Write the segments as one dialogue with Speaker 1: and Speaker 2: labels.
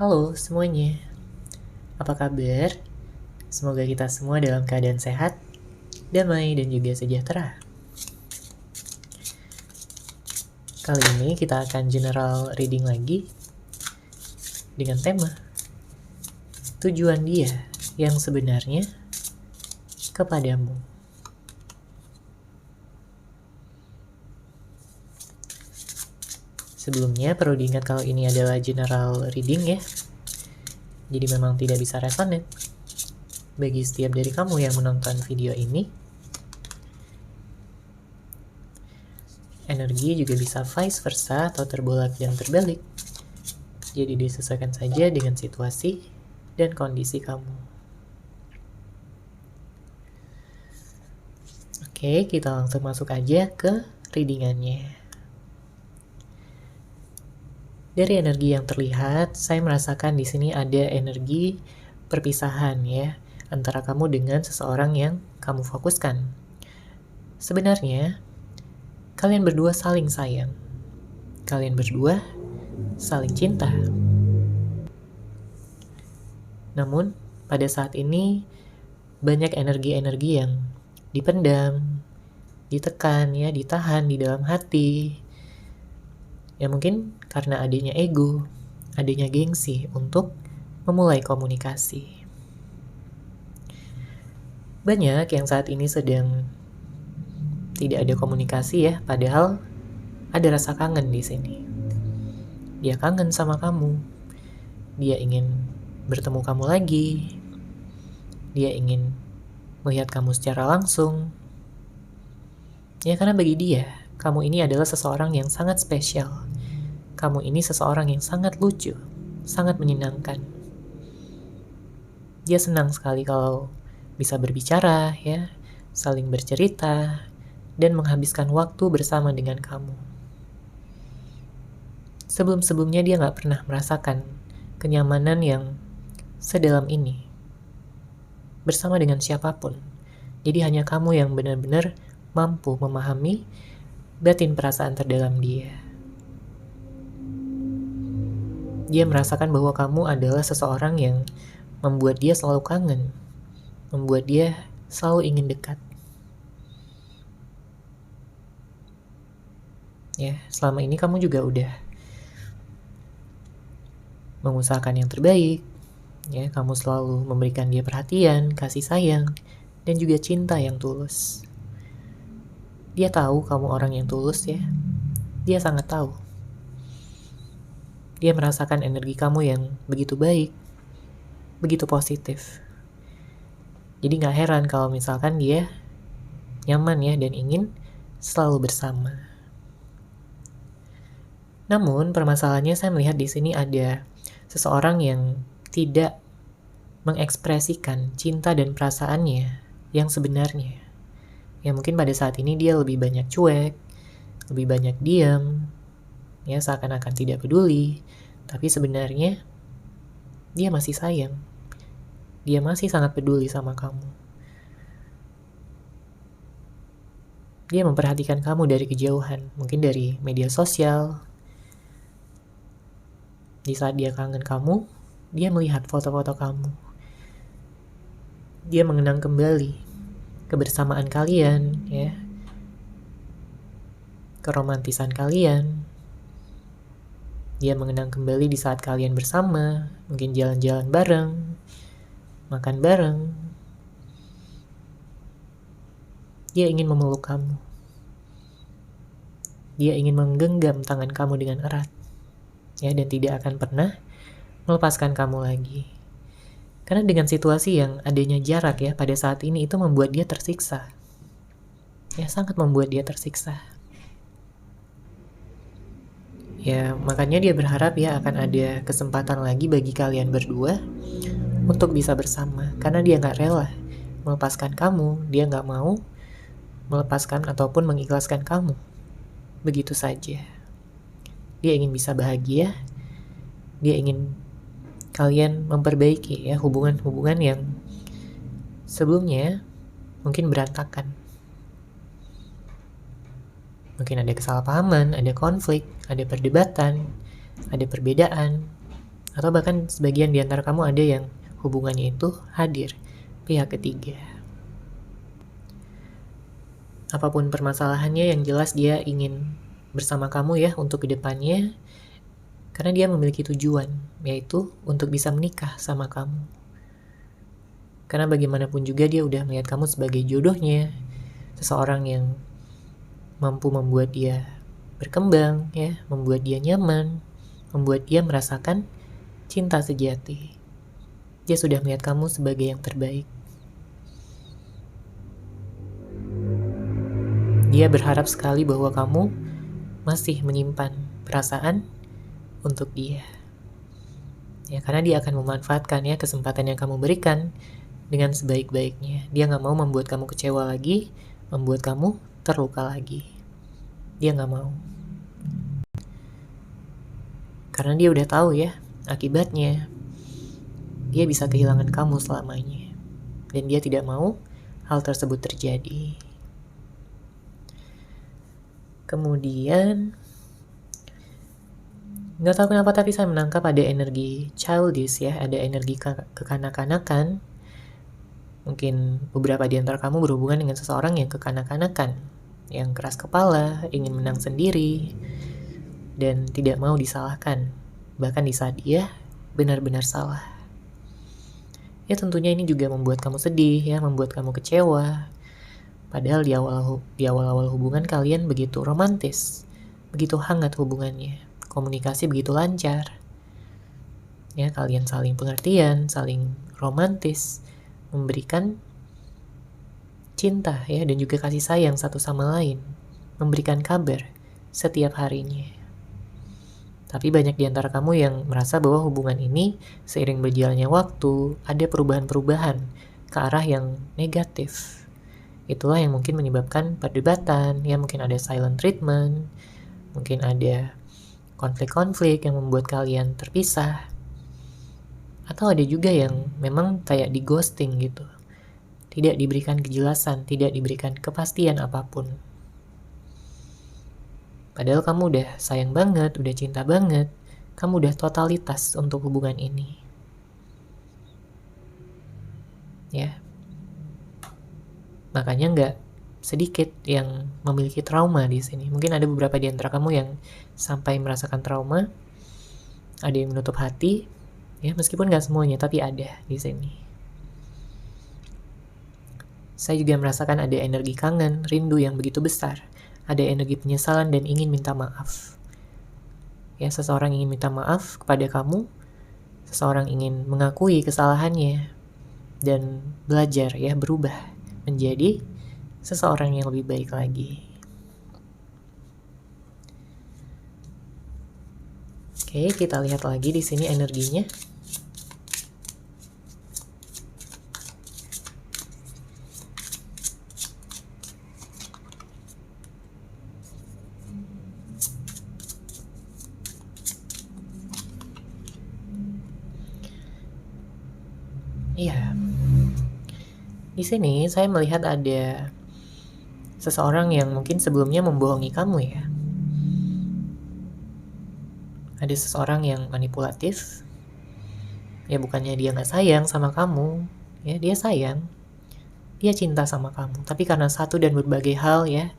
Speaker 1: Halo semuanya, apa kabar? Semoga kita semua dalam keadaan sehat, damai, dan juga sejahtera. Kali ini kita akan general reading lagi dengan tema tujuan dia yang sebenarnya kepadamu. Sebelumnya perlu diingat kalau ini adalah general reading ya, jadi memang tidak bisa resonate bagi setiap dari kamu yang menonton video ini. Energi juga bisa vice versa atau terbolak dan terbalik. Jadi disesuaikan saja dengan situasi dan kondisi kamu. Oke, kita langsung masuk aja ke readingannya. Dari energi yang terlihat, saya merasakan di sini ada energi perpisahan ya, antara kamu dengan seseorang yang kamu fokuskan. Sebenarnya, kalian berdua saling sayang. Kalian berdua saling cinta. Namun, pada saat ini, banyak energi-energi yang dipendam, ditekan ya, ditahan di dalam hati. Ya mungkin karena adanya ego, adanya gengsi untuk memulai komunikasi. Banyak yang saat ini sedang tidak ada komunikasi ya, padahal ada rasa kangen di sini. Dia kangen sama kamu. Dia ingin bertemu kamu lagi. Dia ingin melihat kamu secara langsung. Ya karena bagi dia, kamu ini adalah seseorang yang sangat spesial. Kamu ini seseorang yang sangat lucu, sangat menyenangkan. Dia senang sekali kalau bisa berbicara, ya, saling bercerita, dan menghabiskan waktu bersama dengan kamu. Sebelum-sebelumnya dia gak pernah merasakan kenyamanan yang sedalam ini bersama dengan siapapun. Jadi hanya kamu yang benar-benar mampu memahami batin perasaan terdalam dia. Dia merasakan bahwa kamu adalah seseorang yang membuat dia selalu kangen, membuat dia selalu ingin dekat. Ya, selama ini kamu juga udah mengusahakan yang terbaik. Ya, kamu selalu memberikan dia perhatian, kasih sayang, dan juga cinta yang tulus. Dia tahu kamu orang yang tulus ya. Dia sangat tahu. Dia merasakan energi kamu yang begitu baik, begitu positif. Jadi gak heran kalau misalkan dia nyaman ya dan ingin selalu bersama. Namun permasalahannya saya melihat di sini ada seseorang yang tidak mengekspresikan cinta dan perasaannya yang sebenarnya. Ya mungkin pada saat ini dia lebih banyak cuek, lebih banyak diam, ya seakan-akan tidak peduli, tapi sebenarnya dia masih sayang. Dia masih sangat peduli sama kamu. Dia memperhatikan kamu dari kejauhan, mungkin dari media sosial. Di saat dia kangen kamu, dia melihat foto-foto kamu. Dia mengenang kembali kebersamaan kalian, ya, keromantisan kalian. Dia mengenang kembali di saat kalian bersama, mungkin jalan-jalan bareng, makan bareng. Dia ingin memeluk kamu. Dia ingin menggenggam tangan kamu dengan erat, ya, dan tidak akan pernah melepaskan kamu lagi. Karena dengan situasi yang adanya jarak ya pada saat ini itu membuat dia tersiksa. Ya, sangat membuat dia tersiksa. Ya, makanya dia berharap ya akan ada kesempatan lagi bagi kalian berdua untuk bisa bersama. Karena dia gak rela melepaskan kamu, dia gak mau melepaskan ataupun mengikhlaskan kamu begitu saja. Dia ingin bisa bahagia, dia ingin kalian memperbaiki ya hubungan-hubungan yang sebelumnya mungkin berantakan. Mungkin ada kesalahpahaman, ada konflik, ada perdebatan, ada perbedaan, Atau bahkan sebagian di antara kamu ada yang hubungannya itu hadir pihak ketiga. Apapun permasalahannya, yang jelas dia ingin bersama kamu ya untuk kedepannya, karena dia memiliki tujuan, yaitu untuk bisa menikah sama kamu. Karena bagaimanapun juga dia udah melihat kamu sebagai jodohnya, seseorang yang mampu membuat dia berkembang, ya, membuat dia nyaman, membuat dia merasakan cinta sejati. Dia sudah melihat kamu sebagai yang terbaik. Dia berharap sekali bahwa kamu masih menyimpan perasaan untuk dia. Ya, karena dia akan memanfaatkan ya kesempatan yang kamu berikan dengan sebaik-baiknya. Dia nggak mau membuat kamu kecewa lagi, membuat kamu terluka lagi. Dia nggak mau. Karena dia udah tahu ya, akibatnya dia bisa kehilangan kamu selamanya. Dan dia tidak mau hal tersebut terjadi. Kemudian, nggak tahu kenapa tapi saya menangkap ada energi childish ya, ada energi kekanak-kanakan. Mungkin beberapa di antara kamu berhubungan dengan seseorang yang kekanak-kanakan, yang keras kepala, ingin menang sendiri, dan tidak mau disalahkan, bahkan di saat dia benar-benar salah. Ya tentunya ini juga membuat kamu sedih ya, membuat kamu kecewa. Padahal di awal-awal hubungan kalian begitu romantis, begitu hangat hubungannya, komunikasi begitu lancar. Ya, kalian saling pengertian, saling romantis, memberikan cinta ya dan juga kasih sayang satu sama lain, memberikan kabar setiap harinya. Tapi banyak di antara kamu yang merasa bahwa hubungan ini seiring berjalannya waktu ada perubahan-perubahan ke arah yang negatif. Itulah yang mungkin menyebabkan perdebatan, ya mungkin ada silent treatment, mungkin ada konflik-konflik yang membuat kalian terpisah. Atau ada juga yang memang kayak di ghosting gitu. Tidak diberikan kejelasan, tidak diberikan kepastian apapun. Padahal kamu udah sayang banget, udah cinta banget, kamu udah totalitas untuk hubungan ini. Ya. Makanya nggak sedikit yang memiliki trauma di sini. Mungkin ada beberapa di antara kamu yang sampai merasakan trauma, ada yang menutup hati, ya meskipun nggak semuanya, tapi ada di sini. Saya juga merasakan ada energi kangen, rindu yang begitu besar, ada energi penyesalan dan ingin minta maaf. Ya, seseorang ingin minta maaf kepada kamu, seseorang ingin mengakui kesalahannya dan belajar ya berubah menjadi seseorang yang lebih baik lagi. Oke, kita lihat lagi di sini energinya. Iya. Di sini saya melihat ada seseorang yang mungkin sebelumnya membohongi kamu ya. Ada seseorang yang manipulatif. Ya bukannya dia nggak sayang sama kamu, ya dia sayang. Dia cinta sama kamu, tapi karena satu dan berbagai hal ya,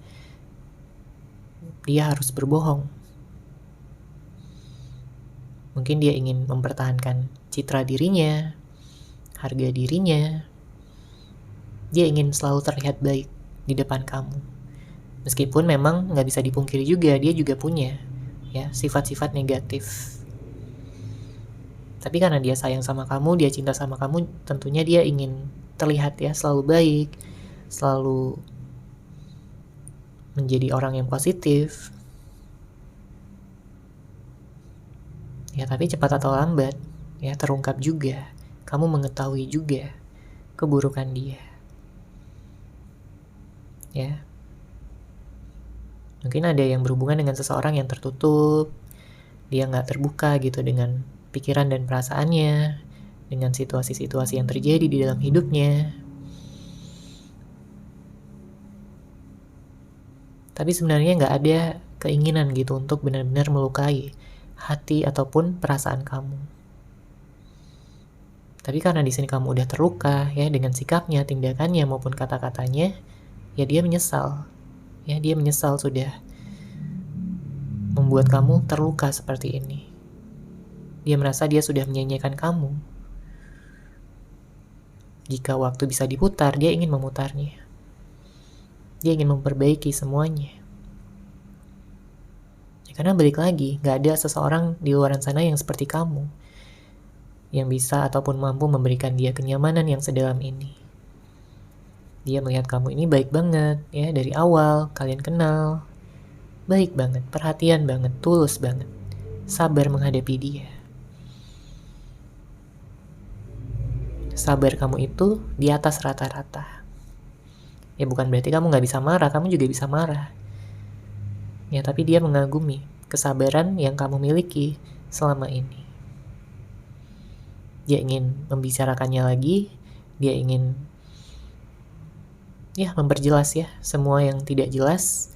Speaker 1: dia harus berbohong. Mungkin dia ingin mempertahankan citra dirinya, harga dirinya. Dia ingin selalu terlihat baik di depan kamu. Meskipun memang nggak bisa dipungkiri juga, dia juga punya ya sifat-sifat negatif. Tapi karena dia sayang sama kamu, dia cinta sama kamu, tentunya dia ingin terlihat ya selalu baik, selalu menjadi orang yang positif. Ya tapi cepat atau lambat ya terungkap juga, kamu mengetahui juga keburukan dia. Ya. Mungkin ada yang berhubungan dengan seseorang yang tertutup, dia nggak terbuka gitu dengan pikiran dan perasaannya, dengan situasi-situasi yang terjadi di dalam hidupnya. Tapi sebenarnya nggak ada keinginan gitu untuk benar-benar melukai hati ataupun perasaan kamu. Tapi karena di sini kamu udah terluka ya dengan sikapnya, tindakannya maupun kata-katanya, ya dia menyesal. Ya dia menyesal sudah membuat kamu terluka seperti ini. Dia merasa dia sudah menyanyiakan kamu. Jika waktu bisa diputar, dia ingin memutarnya. Dia ingin memperbaiki semuanya. Ya, karena balik lagi, gak ada seseorang di luar sana yang seperti kamu, yang bisa ataupun mampu memberikan dia kenyamanan yang sedalam ini. Dia melihat kamu ini baik banget, ya dari awal kalian kenal. Baik banget, perhatian banget, tulus banget. Sabar menghadapi dia. Sabar kamu itu di atas rata-rata. Ya bukan berarti kamu gak bisa marah, kamu juga bisa marah. Ya tapi dia mengagumi kesabaran yang kamu miliki selama ini. Dia ingin membicarakannya lagi, dia ingin memperjelas ya semua yang tidak jelas.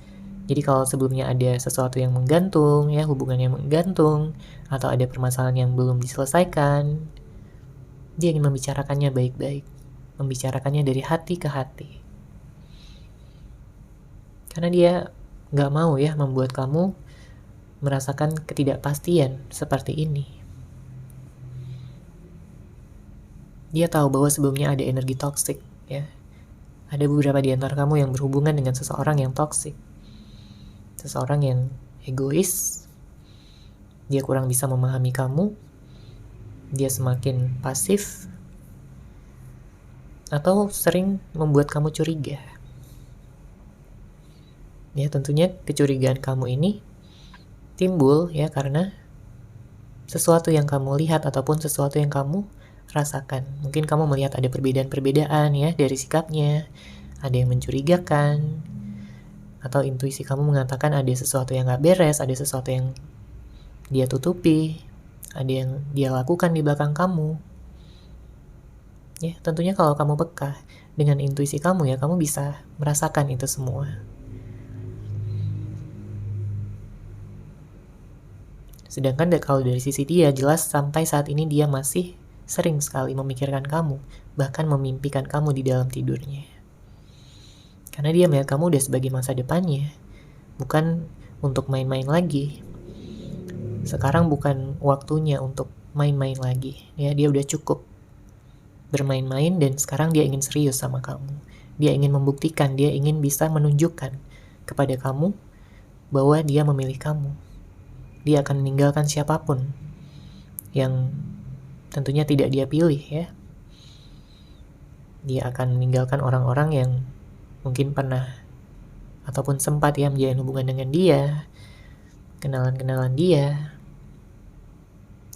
Speaker 1: Jadi kalau sebelumnya ada sesuatu yang menggantung, ya hubungan yang menggantung, atau ada permasalahan yang belum diselesaikan, dia ingin membicarakannya baik-baik, membicarakannya dari hati ke hati. Karena dia gak mau ya membuat kamu merasakan ketidakpastian seperti ini. Dia tahu bahwa sebelumnya ada energi toksik, ya. Ada beberapa di antara kamu yang berhubungan dengan seseorang yang toksik. Seseorang yang egois. Dia kurang bisa memahami kamu. Dia semakin pasif. Atau sering membuat kamu curiga. Ya, tentunya kecurigaan kamu ini timbul ya karena sesuatu yang kamu lihat ataupun sesuatu yang kamu rasakan. Mungkin kamu melihat ada perbedaan-perbedaan ya dari sikapnya, ada yang mencurigakan, atau intuisi kamu mengatakan ada sesuatu yang gak beres, ada sesuatu yang dia tutupi, ada yang dia lakukan di belakang kamu. Ya, tentunya kalau kamu peka dengan intuisi kamu ya, kamu bisa merasakan itu semua. Sedangkan kalau dari sisi dia, jelas sampai saat ini dia masih sering sekali memikirkan kamu, bahkan memimpikan kamu di dalam tidurnya. Karena dia melihat kamu udah sebagai masa depannya, bukan untuk main-main lagi. Sekarang bukan waktunya untuk main-main lagi. Ya, dia udah cukup bermain-main dan sekarang dia ingin serius sama kamu. Dia ingin membuktikan, dia ingin bisa menunjukkan kepada kamu bahwa dia memilih kamu. Dia akan meninggalkan siapapun yang tentunya tidak dia pilih ya. Dia akan meninggalkan orang-orang yang mungkin pernah ataupun sempat ya menjalin hubungan dengan dia, kenalan-kenalan dia.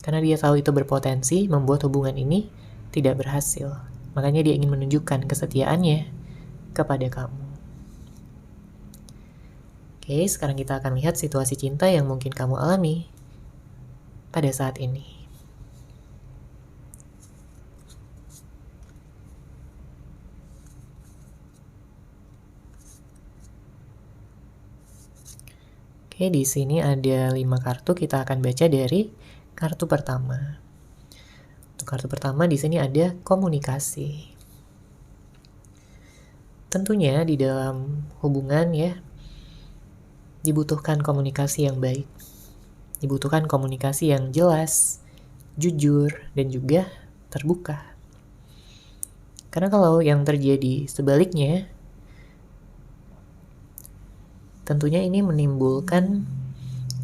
Speaker 1: Karena dia tahu itu berpotensi membuat hubungan ini tidak berhasil. Makanya dia ingin menunjukkan kesetiaannya kepada kamu. Oke, sekarang kita akan lihat situasi cinta yang mungkin kamu alami pada saat ini. Oke, di sini ada 5 kartu, kita akan baca dari kartu pertama. Untuk kartu pertama di sini ada komunikasi. Tentunya di dalam hubungan ya, dibutuhkan komunikasi yang baik. Dibutuhkan komunikasi yang jelas, jujur, dan juga terbuka. Karena kalau yang terjadi sebaliknya, tentunya ini menimbulkan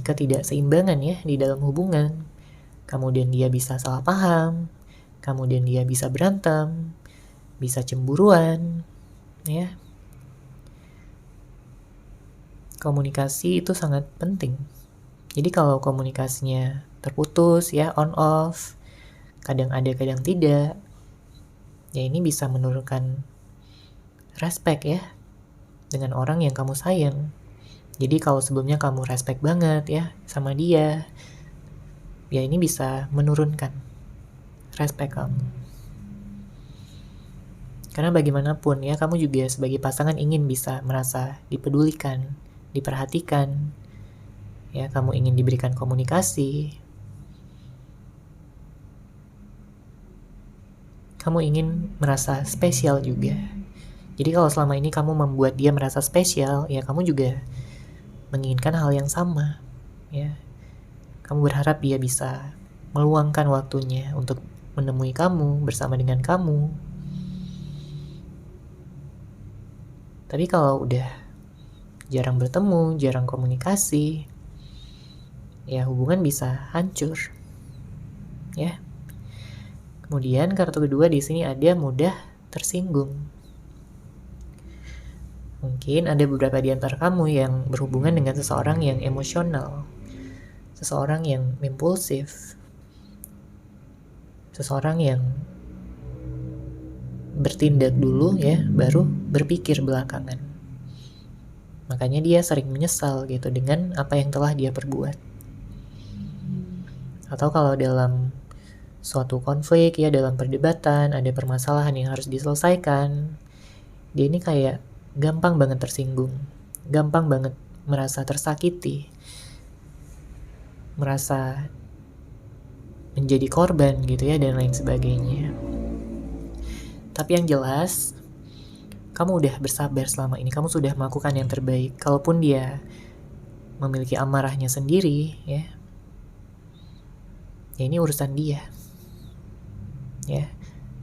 Speaker 1: ketidakseimbangan ya di dalam hubungan. Kemudian dia bisa salah paham, kemudian dia bisa berantem, bisa cemburuan, ya. Komunikasi itu sangat penting. Jadi kalau komunikasinya terputus ya, on off, kadang ada kadang tidak, ya ini bisa menurunkan respect ya dengan orang yang kamu sayang. Jadi kalau sebelumnya kamu respect banget ya sama dia, ya ini bisa menurunkan respect kamu. Karena bagaimanapun ya, kamu juga sebagai pasangan ingin bisa merasa dipedulikan, diperhatikan. Ya, kamu ingin diberikan komunikasi. Kamu ingin merasa spesial juga. Jadi kalau selama ini kamu membuat dia merasa spesial, ya kamu juga menginginkan hal yang sama, ya. Kamu berharap dia bisa meluangkan waktunya untuk menemui kamu, bersama dengan kamu. Tapi kalau udah jarang bertemu, jarang komunikasi, ya hubungan bisa hancur, ya. Kemudian kartu kedua di sini ada mudah tersinggung. Mungkin ada beberapa di antara kamu yang berhubungan dengan seseorang yang emosional, seseorang yang impulsif, seseorang yang bertindak dulu ya, baru berpikir belakangan. Makanya dia sering menyesal gitu dengan apa yang telah dia perbuat. Atau kalau dalam suatu konflik ya, dalam perdebatan, ada permasalahan yang harus diselesaikan, dia ini kayak gampang banget tersinggung, gampang banget merasa tersakiti, merasa menjadi korban gitu ya, dan lain sebagainya. Tapi yang jelas, kamu udah bersabar selama ini, kamu sudah melakukan yang terbaik. Kalaupun dia memiliki amarahnya sendiri, ya ini urusan dia. Ya,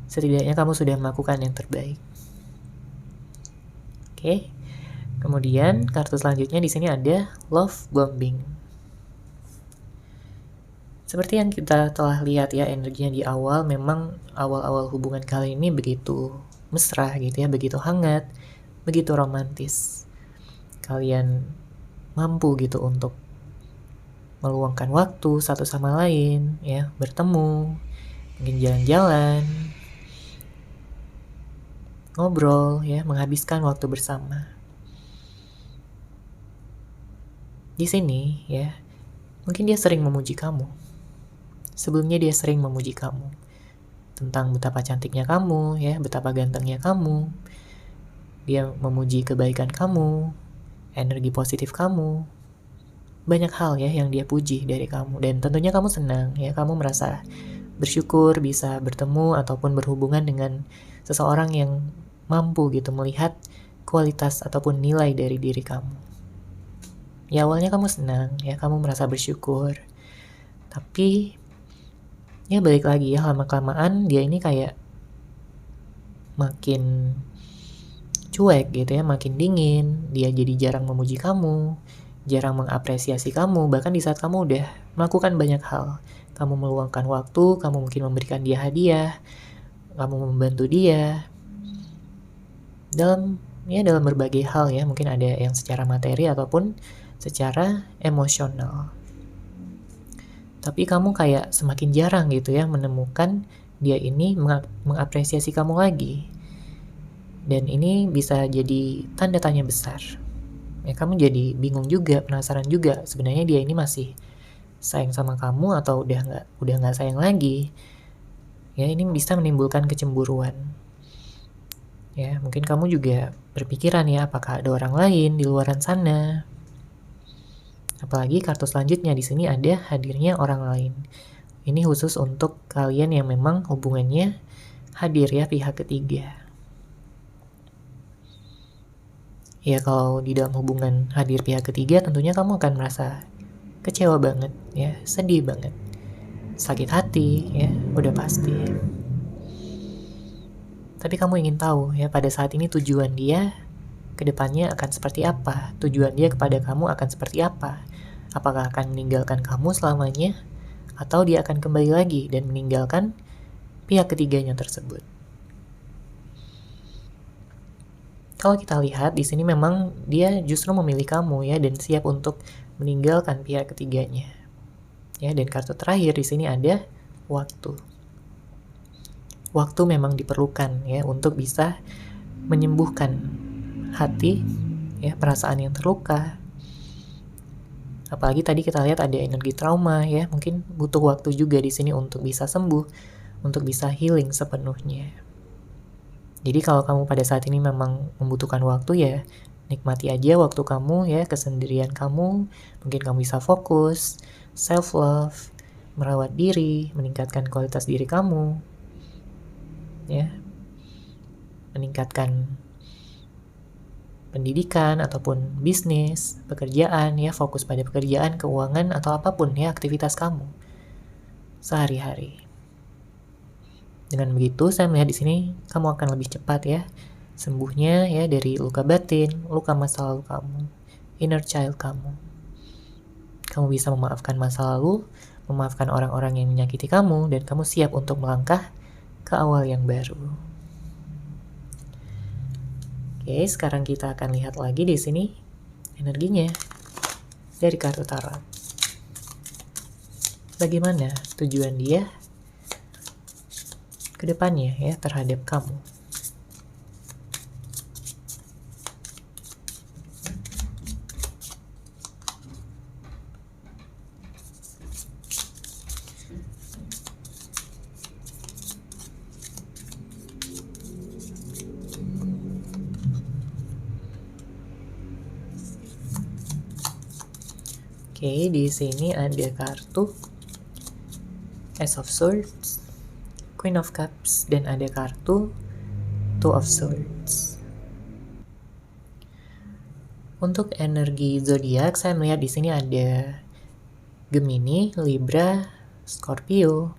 Speaker 1: setidaknya kamu sudah melakukan yang terbaik. Oke. Kemudian kartu selanjutnya di sini ada love bombing. Seperti yang kita telah lihat ya, energinya di awal, memang awal-awal hubungan kali ini begitu mesra gitu ya, begitu hangat, begitu romantis. Kalian mampu gitu untuk meluangkan waktu satu sama lain ya, bertemu, mungkin jalan-jalan, ngobrol ya, menghabiskan waktu bersama. Di sini ya, mungkin dia sering memuji kamu. Sebelumnya dia sering memuji kamu tentang betapa cantiknya kamu ya, betapa gantengnya kamu. Dia memuji kebaikan kamu, energi positif kamu. Banyak hal ya yang dia puji dari kamu, dan tentunya kamu senang ya, kamu merasa bersyukur bisa bertemu ataupun berhubungan dengan seseorang yang mampu gitu melihat kualitas ataupun nilai dari diri kamu. Ya awalnya kamu senang ya, kamu merasa bersyukur. Tapi ya balik lagi ya, lama-kelamaan dia ini kayak makin cuek gitu ya, makin dingin. Dia jadi jarang memuji kamu, jarang mengapresiasi kamu, bahkan di saat kamu udah melakukan banyak hal. Kamu meluangkan waktu, kamu mungkin memberikan dia hadiah, kamu membantu dia dalam berbagai hal ya, mungkin ada yang secara materi ataupun secara emosional. Tapi kamu kayak semakin jarang gitu ya menemukan dia ini mengapresiasi kamu lagi. Dan ini bisa jadi tanda tanya besar. Ya, kamu jadi bingung juga, penasaran juga, sebenarnya dia ini masih sayang sama kamu atau udah nggak sayang lagi. Ya, ini bisa menimbulkan kecemburuan. Ya, mungkin kamu juga berpikiran ya, apakah ada orang lain di luaran sana. Apalagi kartu selanjutnya di sini ada hadirnya orang lain. Ini khusus untuk kalian yang memang hubungannya hadir ya, pihak ketiga. Ya kalau di dalam hubungan hadir pihak ketiga, tentunya kamu akan merasa kecewa banget ya, sedih banget, sakit hati ya, udah pasti. Tapi kamu ingin tahu ya, pada saat ini tujuan dia kedepannya akan seperti apa? Tujuan dia kepada kamu akan seperti apa? Apakah akan meninggalkan kamu selamanya? Atau dia akan kembali lagi dan meninggalkan pihak ketiganya tersebut? Kalau kita lihat di sini memang dia justru memilih kamu ya, dan siap untuk meninggalkan pihak ketiganya. Ya, dan kartu terakhir di sini ada waktu. Waktu memang diperlukan ya untuk bisa menyembuhkan hati ya, perasaan yang terluka. Apalagi tadi kita lihat ada energi trauma ya, mungkin butuh waktu juga di sini untuk bisa sembuh, untuk bisa healing sepenuhnya. Jadi kalau kamu pada saat ini memang membutuhkan waktu ya, nikmati aja waktu kamu ya, kesendirian kamu. Mungkin kamu bisa fokus, self love, merawat diri, meningkatkan kualitas diri kamu. ya, meningkatkan pendidikan ataupun bisnis, pekerjaan, ya, fokus pada pekerjaan, keuangan, atau apapun ya aktivitas kamu sehari-hari. Dengan begitu, saya melihat di sini kamu akan lebih cepat ya sembuhnya ya dari luka batin, luka masa lalu kamu, inner child kamu. Kamu bisa memaafkan masa lalu, memaafkan orang-orang yang menyakiti kamu, dan kamu siap untuk melangkah ke awal yang baru. Oke, sekarang kita akan lihat lagi di sini energinya dari kartu tarot. Bagaimana tujuan dia ke depannya ya terhadap kamu? Oke, di sini ada kartu Ace of Swords, Queen of Cups, dan ada kartu Two of Swords. Untuk energi zodiak, saya melihat di sini ada Gemini, Libra, Scorpio,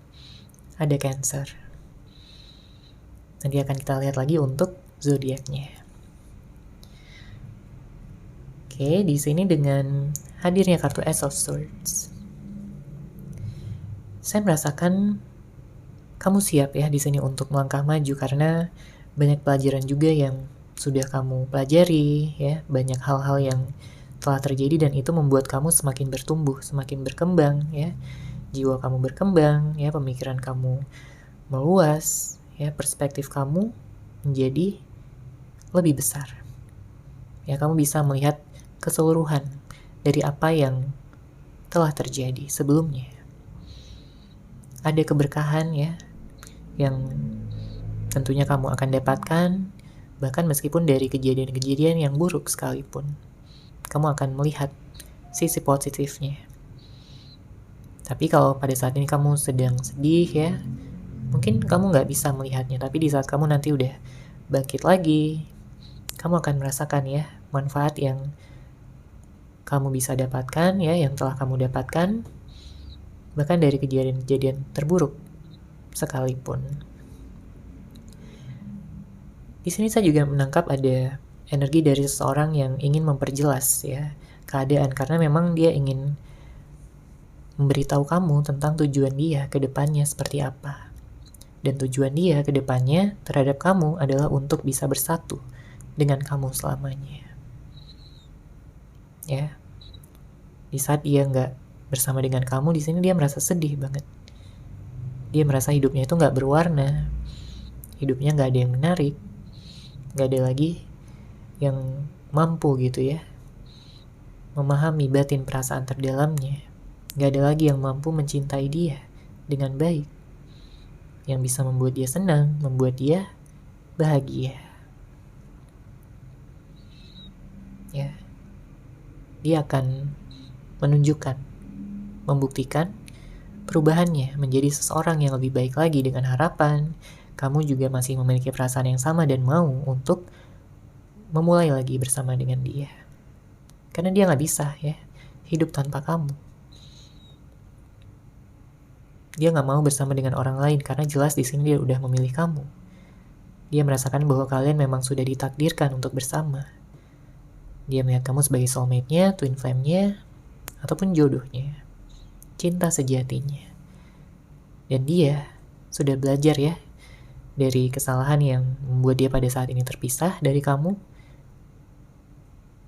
Speaker 1: ada Cancer. Nanti akan kita lihat lagi untuk zodiaknya. Oke, di sini dengan hadirnya kartu Ace of Swords, saya merasakan kamu siap ya di sini untuk melangkah maju karena banyak pelajaran juga yang sudah kamu pelajari ya, banyak hal-hal yang telah terjadi dan itu membuat kamu semakin bertumbuh, semakin berkembang ya. Jiwa kamu berkembang ya, pemikiran kamu meluas ya, perspektif kamu menjadi lebih besar. Ya, kamu bisa melihat keseluruhan dari apa yang telah terjadi sebelumnya. Ada keberkahan ya yang tentunya kamu akan dapatkan, bahkan meskipun dari kejadian-kejadian yang buruk sekalipun. Kamu akan melihat sisi positifnya. Tapi kalau pada saat ini kamu sedang sedih ya, mungkin kamu nggak bisa melihatnya, tapi di saat kamu nanti udah bangkit lagi, kamu akan merasakan ya manfaat yang kamu bisa dapatkan ya, yang telah kamu dapatkan, bahkan dari kejadian-kejadian terburuk sekalipun. Di sini saya juga menangkap ada energi dari seseorang yang ingin memperjelas ya keadaan, karena memang dia ingin memberitahu kamu tentang tujuan dia ke depannya seperti apa. Dan tujuan dia ke depannya terhadap kamu adalah untuk bisa bersatu dengan kamu selamanya. Ya, di saat dia nggak bersama dengan kamu di sini, dia merasa sedih banget. Dia merasa hidupnya itu nggak berwarna, hidupnya nggak ada yang menarik, nggak ada lagi yang mampu gitu ya memahami batin perasaan terdalamnya, nggak ada lagi yang mampu mencintai dia dengan baik, yang bisa membuat dia senang, membuat dia bahagia. Ya, dia akan menunjukkan, membuktikan perubahannya menjadi seseorang yang lebih baik lagi dengan harapan kamu juga masih memiliki perasaan yang sama dan mau untuk memulai lagi bersama dengan dia. Karena dia nggak bisa ya hidup tanpa kamu. Dia nggak mau bersama dengan orang lain karena jelas di sini dia udah memilih kamu. Dia merasakan bahwa kalian memang sudah ditakdirkan untuk bersama. Dia melihat kamu sebagai soulmate-nya, twin flame-nya, ataupun jodohnya, cinta sejatinya. Dan dia sudah belajar ya dari kesalahan yang membuat dia pada saat ini terpisah dari kamu.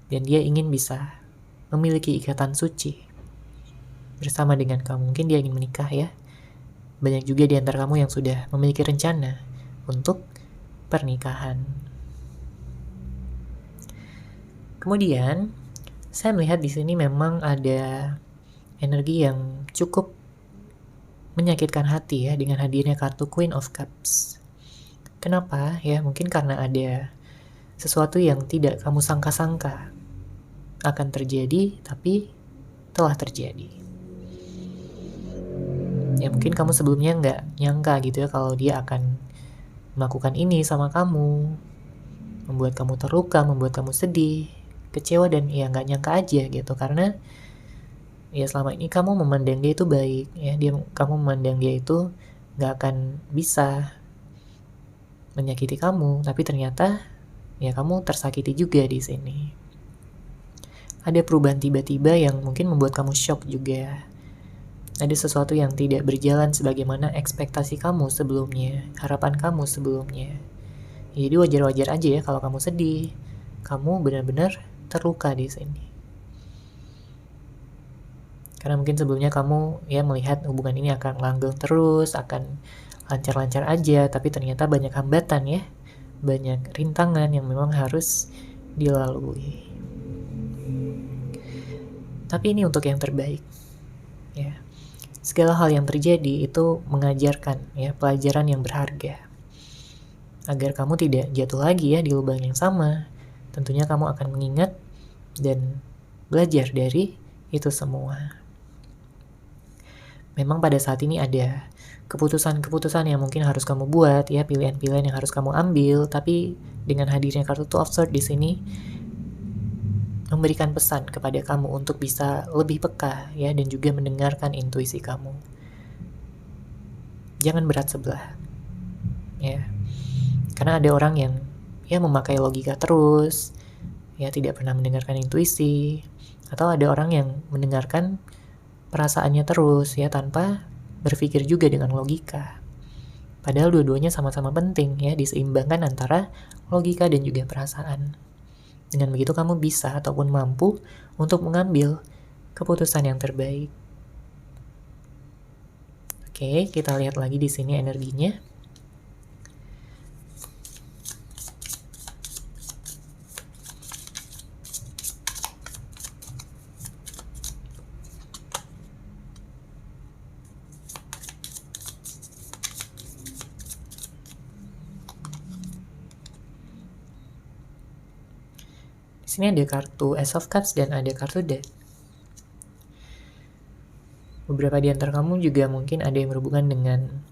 Speaker 1: Dan dia ingin bisa memiliki ikatan suci bersama dengan kamu. Mungkin dia ingin menikah ya. Banyak juga di antara kamu yang sudah memiliki rencana untuk pernikahan. Kemudian, saya melihat di sini memang ada energi yang cukup menyakitkan hati ya dengan hadirnya kartu Queen of Cups. Kenapa? Ya, mungkin karena ada sesuatu yang tidak kamu sangka-sangka akan terjadi, tapi telah terjadi. Ya, mungkin kamu sebelumnya nggak nyangka gitu ya kalau dia akan melakukan ini sama kamu, membuat kamu terluka, membuat kamu sedih, kecewa, dan ya nggak nyangka aja gitu, karena ya selama ini kamu memandang dia itu baik, ya kamu memandang dia itu nggak akan bisa menyakiti kamu, tapi ternyata ya kamu tersakiti juga di sini. Ada perubahan tiba-tiba yang mungkin membuat kamu shock juga. Ada sesuatu yang tidak berjalan sebagaimana ekspektasi kamu sebelumnya, harapan kamu sebelumnya. Jadi wajar-wajar aja ya kalau kamu sedih. Kamu benar-benar terluka di sini. Karena mungkin sebelumnya kamu ya melihat hubungan ini akan langgeng terus, akan lancar-lancar aja, tapi ternyata banyak hambatan ya. Banyak rintangan yang memang harus dilalui. Tapi ini untuk yang terbaik. Ya. Segala hal yang terjadi itu mengajarkan ya pelajaran yang berharga. Agar kamu tidak jatuh lagi ya di lubang yang sama. Tentunya kamu akan mengingat dan belajar dari itu semua. Memang pada saat ini ada keputusan-keputusan yang mungkin harus kamu buat ya, pilihan-pilihan yang harus kamu ambil, tapi dengan hadirnya kartu Two of Swords di sini memberikan pesan kepada kamu untuk bisa lebih peka ya, dan juga mendengarkan intuisi kamu. Jangan berat sebelah ya, karena ada orang yang ya memakai logika terus ya, tidak pernah mendengarkan intuisi, atau ada orang yang mendengarkan perasaannya terus ya, tanpa berpikir juga dengan logika. Padahal dua-duanya sama-sama penting ya, diseimbangkan antara logika dan juga perasaan. Dengan begitu kamu bisa ataupun mampu untuk mengambil keputusan yang terbaik. Oke, kita lihat lagi di sini energinya. Di sini ada kartu Ace of Cups dan ada kartu Death. Beberapa di antara kamu juga mungkin ada yang berhubungan dengan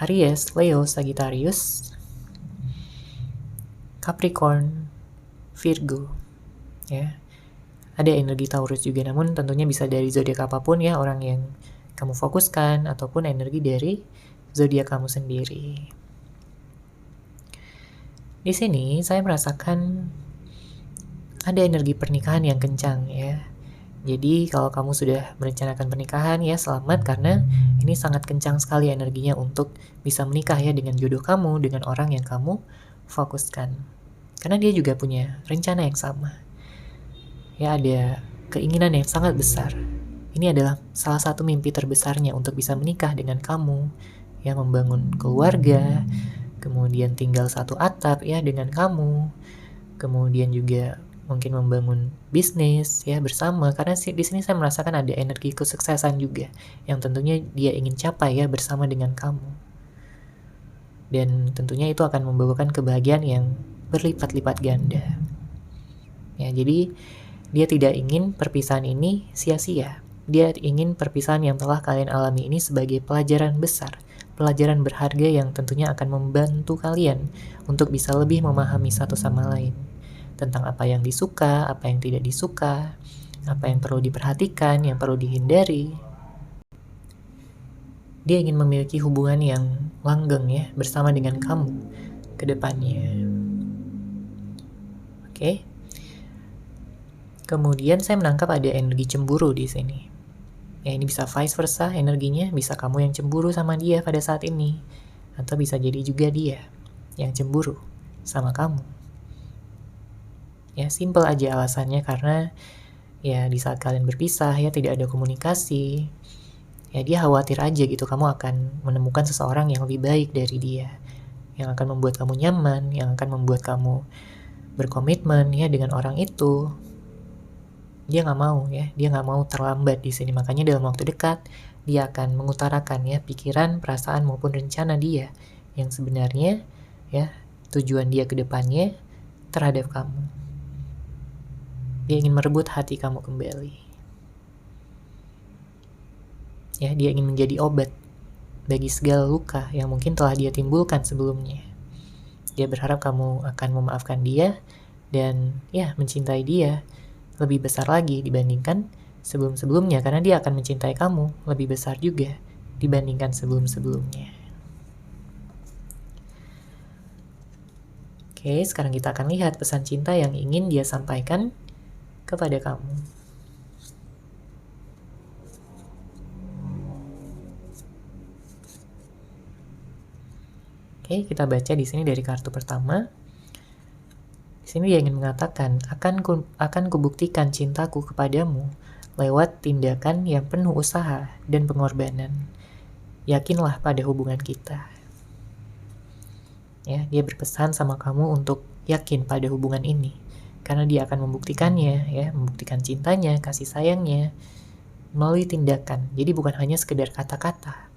Speaker 1: Aries, Leo, Sagittarius, Capricorn, Virgo. Ya. Ada energi Taurus juga, namun tentunya bisa dari zodiak apapun ya, orang yang kamu fokuskan ataupun energi dari zodiak kamu sendiri. Di sini saya merasakan ada energi pernikahan yang kencang ya. Jadi kalau kamu sudah merencanakan pernikahan ya, selamat, karena ini sangat kencang sekali energinya untuk bisa menikah ya dengan jodoh kamu, dengan orang yang kamu fokuskan. Karena dia juga punya rencana yang sama. Ya, ada keinginan yang sangat besar. Ini adalah salah satu mimpi terbesarnya untuk bisa menikah dengan kamu, ya, membangun keluarga, kemudian tinggal satu atap ya dengan kamu, kemudian juga mungkin membangun bisnis ya bersama, karena di sini saya merasakan ada energi kesuksesan juga yang tentunya dia ingin capai ya bersama dengan kamu. Dan tentunya itu akan membawakan kebahagiaan yang berlipat-lipat ganda. Ya, jadi dia tidak ingin perpisahan ini sia-sia. Dia ingin perpisahan yang telah kalian alami ini sebagai pelajaran besar, pelajaran berharga yang tentunya akan membantu kalian untuk bisa lebih memahami satu sama lain. Tentang apa yang disuka, apa yang tidak disuka, apa yang perlu diperhatikan, yang perlu dihindari. Dia ingin memiliki hubungan yang langgeng ya, bersama dengan kamu ke depannya. Oke. Kemudian saya menangkap ada energi cemburu di sini. Ya, ini bisa vice versa energinya, bisa kamu yang cemburu sama dia pada saat ini, atau bisa jadi juga dia yang cemburu sama kamu. Ya, simple aja alasannya, karena ya di saat kalian berpisah ya tidak ada komunikasi. Ya dia khawatir aja gitu kamu akan menemukan seseorang yang lebih baik dari dia, yang akan membuat kamu nyaman, yang akan membuat kamu berkomitmen ya dengan orang itu. Dia nggak mau ya, dia nggak mau terlambat di sini. Makanya dalam waktu dekat dia akan mengutarakan ya pikiran, perasaan maupun rencana dia yang sebenarnya ya tujuan dia ke depannya terhadap kamu. Dia ingin merebut hati kamu kembali. Ya, dia ingin menjadi obat bagi segala luka yang mungkin telah dia timbulkan sebelumnya. Dia berharap kamu akan memaafkan dia dan ya mencintai dia lebih besar lagi dibandingkan sebelum-sebelumnya, karena dia akan mencintai kamu lebih besar juga dibandingkan sebelum-sebelumnya. Oke, sekarang kita akan lihat pesan cinta yang ingin dia sampaikan kepada kamu. Oke, kita baca di sini dari kartu pertama. Di sini dia ingin mengatakan, akan kubuktikan cintaku kepadamu lewat tindakan yang penuh usaha dan pengorbanan. Yakinlah pada hubungan kita. Ya, dia berpesan sama kamu untuk yakin pada hubungan ini, karena dia akan membuktikannya, ya, membuktikan cintanya, kasih sayangnya melalui tindakan. Jadi bukan hanya sekedar kata-kata,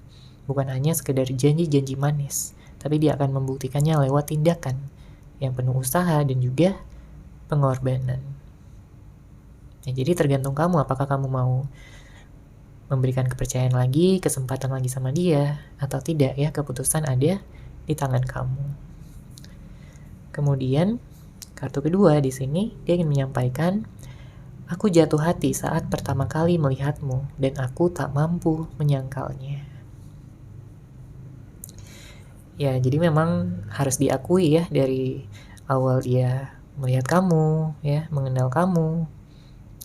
Speaker 1: bukan hanya sekedar janji-janji manis, tapi dia akan membuktikannya lewat tindakan yang penuh usaha dan juga pengorbanan. Ya, jadi tergantung kamu, apakah kamu mau memberikan kepercayaan lagi, kesempatan lagi sama dia, atau tidak, ya, keputusan ada di tangan kamu. Kemudian, kartu kedua di sini, dia ingin menyampaikan, aku jatuh hati saat pertama kali melihatmu, dan aku tak mampu menyangkalnya. Ya, jadi memang harus diakui ya, dari awal dia melihat kamu, ya, mengenal kamu,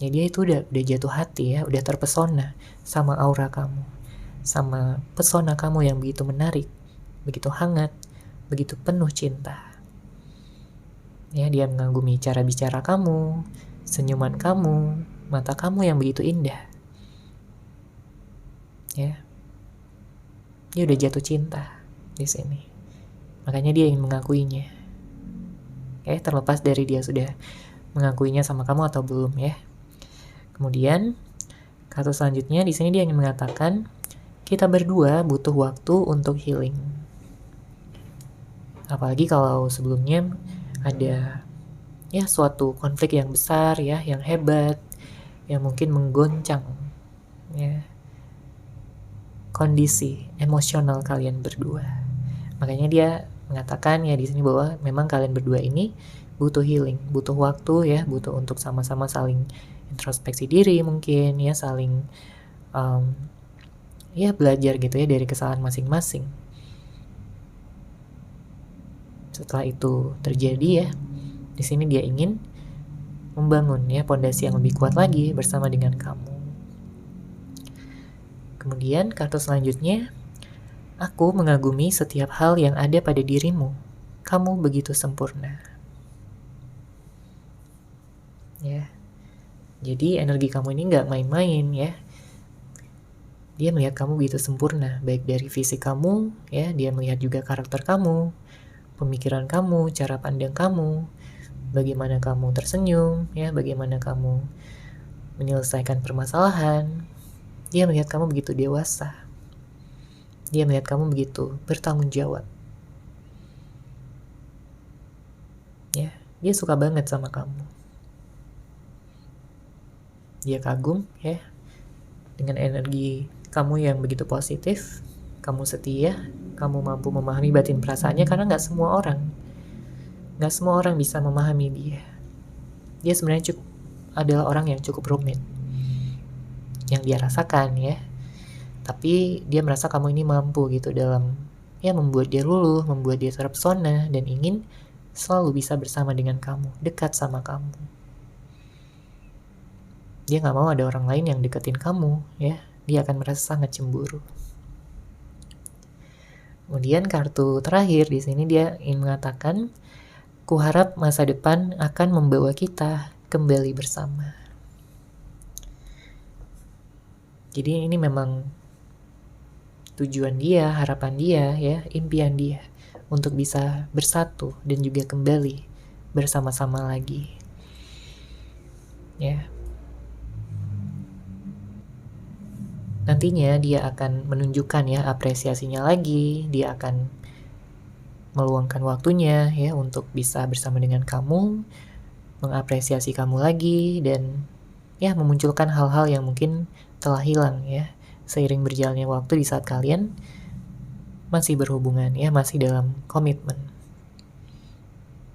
Speaker 1: ya dia itu udah jatuh hati ya, udah terpesona sama aura kamu, sama pesona kamu yang begitu menarik, begitu hangat, begitu penuh cinta. Ya, dia mengagumi cara bicara kamu, senyuman kamu, mata kamu yang begitu indah. Ya, dia udah jatuh cinta di sini. Makanya dia ingin mengakuinya. Oke, terlepas dari dia sudah mengakuinya sama kamu atau belum ya. Kemudian kartu selanjutnya di sini dia ingin mengatakan kita berdua butuh waktu untuk healing. Apalagi kalau sebelumnya ada ya suatu konflik yang besar ya, yang hebat, yang mungkin menggoncang ya kondisi emosional kalian berdua. Makanya dia mengatakan ya di sini bahwa memang kalian berdua ini butuh healing, butuh waktu ya, butuh untuk sama-sama saling introspeksi diri mungkin ya, saling ya belajar gitu ya dari kesalahan masing-masing. Setelah itu terjadi ya, di sini dia ingin membangun ya pondasi yang lebih kuat lagi bersama dengan kamu. Kemudian kartu selanjutnya, aku mengagumi setiap hal yang ada pada dirimu. Kamu begitu sempurna. Ya. Jadi energi kamu ini nggak main-main ya. Dia melihat kamu begitu sempurna, baik dari fisik kamu, ya, dia melihat juga karakter kamu, pemikiran kamu, cara pandang kamu, bagaimana kamu tersenyum, ya, bagaimana kamu menyelesaikan permasalahan. Dia melihat kamu begitu dewasa. Dia melihat kamu begitu bertanggung jawab. Ya, dia suka banget sama kamu. Dia kagum ya dengan energi kamu yang begitu positif. Kamu setia, kamu mampu memahami batin perasaannya, karena nggak semua orang bisa memahami dia. Dia sebenarnya adalah orang yang cukup rumit yang dia rasakan ya, tapi dia merasa kamu ini mampu gitu dalam ya membuat dia luluh, membuat dia terpesona dan ingin selalu bisa bersama dengan kamu, dekat sama kamu. Dia nggak mau ada orang lain yang deketin kamu ya, dia akan merasa sangat cemburu. Kemudian kartu terakhir di sini dia ingin mengatakan, kuharap masa depan akan membawa kita kembali bersama. Jadi ini memang tujuan dia, harapan dia, ya, impian dia untuk bisa bersatu dan juga kembali bersama-sama lagi. Ya. Nantinya dia akan menunjukkan ya apresiasinya lagi, dia akan meluangkan waktunya ya untuk bisa bersama dengan kamu, mengapresiasi kamu lagi, dan ya memunculkan hal-hal yang mungkin telah hilang ya seiring berjalannya waktu di saat kalian masih berhubungan ya, masih dalam komitmen.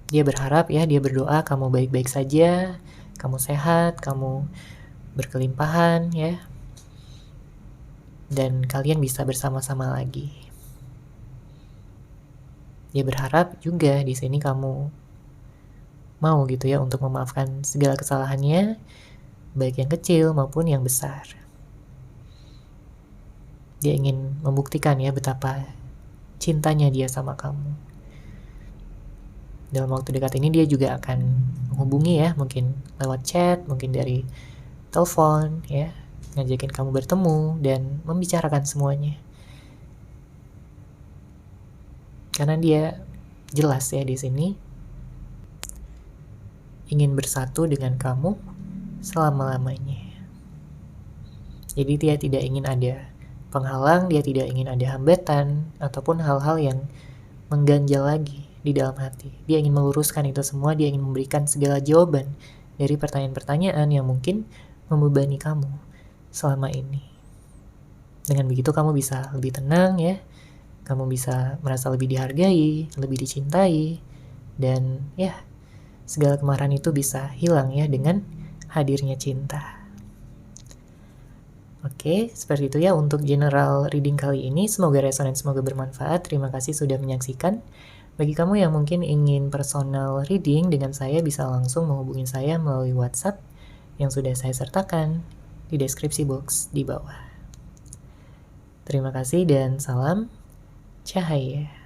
Speaker 1: Dia berharap ya, dia berdoa kamu baik-baik saja, kamu sehat, kamu berkelimpahan ya, dan kalian bisa bersama-sama lagi. Dia berharap juga di sini kamu mau gitu ya untuk memaafkan segala kesalahannya, baik yang kecil maupun yang besar. Dia ingin membuktikan ya betapa cintanya dia sama kamu. Dalam waktu dekat ini dia juga akan menghubungi ya, mungkin lewat chat, mungkin dari telepon ya, ngajakin kamu bertemu dan membicarakan semuanya. Karena dia jelas ya di sini ingin bersatu dengan kamu selama-lamanya. Jadi dia tidak ingin ada penghalang, dia tidak ingin ada hambatan ataupun hal-hal yang mengganjal lagi di dalam hati. Dia ingin meluruskan itu semua, dia ingin memberikan segala jawaban dari pertanyaan-pertanyaan yang mungkin membebani kamu selama ini. Dengan begitu kamu bisa lebih tenang ya, kamu bisa merasa lebih dihargai, lebih dicintai, dan ya segala kemarahan itu bisa hilang ya dengan hadirnya cinta. Oke, seperti itu ya untuk general reading kali ini. Semoga resonan, semoga bermanfaat. Terima kasih sudah menyaksikan. Bagi kamu yang mungkin ingin personal reading dengan saya, bisa langsung menghubungi saya melalui WhatsApp yang sudah saya sertakan di deskripsi box di bawah. Terima kasih dan salam cahaya.